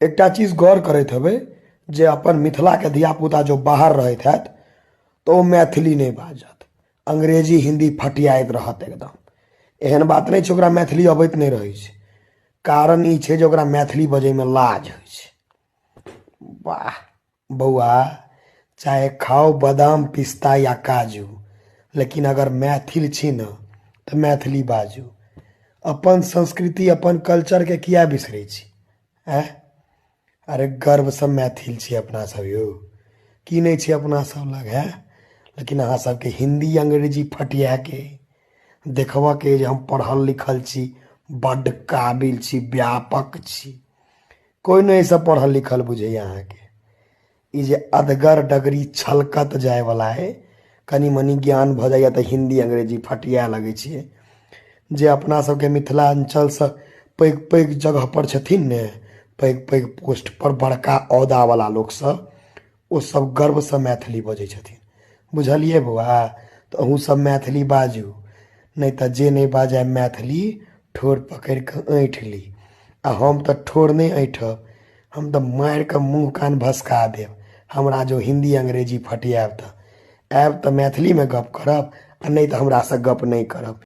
एकटा चीज गौर करैत हेबै जे अपन मिथिला के धियापुता जो बाहर रहैत हैत तो मैथिली नहीं बाजत, अंग्रेजी हिंदी फटियाइत रहत एकदम। एहन बात नहीं छै ओकरा मैथिली अबैत नहीं रहै छै, कारण ई छै जे ओकरा मैथिली बजैमे लाज होइ छै। वाह बौआ, चाहे खाओ बादाम पिस्ता या काजू, लेकिन अगर मैथिल छी न तो मैथिली बाजू। अपन संस्कृति अपन कल्चर के किया बिसरै छी? अरे गर्व से मैथिल छी अपना सब यौ, की नहीं छी अपना सब लग है? लेकिन अहाँ सबके हिंदी अंग्रेजी फटिया के देखबा के जे हम पढ़ल लिखल छी, बड्ड काबिल छी, व्यापक छी। कोई नहीं सब पढ़ल लिखल बुझे अहाँ के। ई जे अधगर डगरी छलकत जाए वाला है, कनी मनी ज्ञान भ जाइए तो हिंदी अंग्रेजी फटिया लगे छे। जे अपना सबके मिथिलांचल से पैघ पैघ जगह पर छथिन ने, पैघ पैघ पोस्ट पर बड़का औदा वाला लोग सब, वो सब गर्व से मैथिली बजै छथिन। बुझलिए बौआ? तो अहूँ सब मैथिली बाजू, नहीं तो जे नहीं बाजे मैथिली ठोर पकड़ के ऐंठ ली। आ हम तो ठोर नहीं ऐंठब, हम तो मार के मुँह कान भसका देब। हमरा जो हिंदी अंग्रेजी फटियाब तो आब तो मैथिली में गप करब, आ नहीं तो हमरा से गप नहीं करब।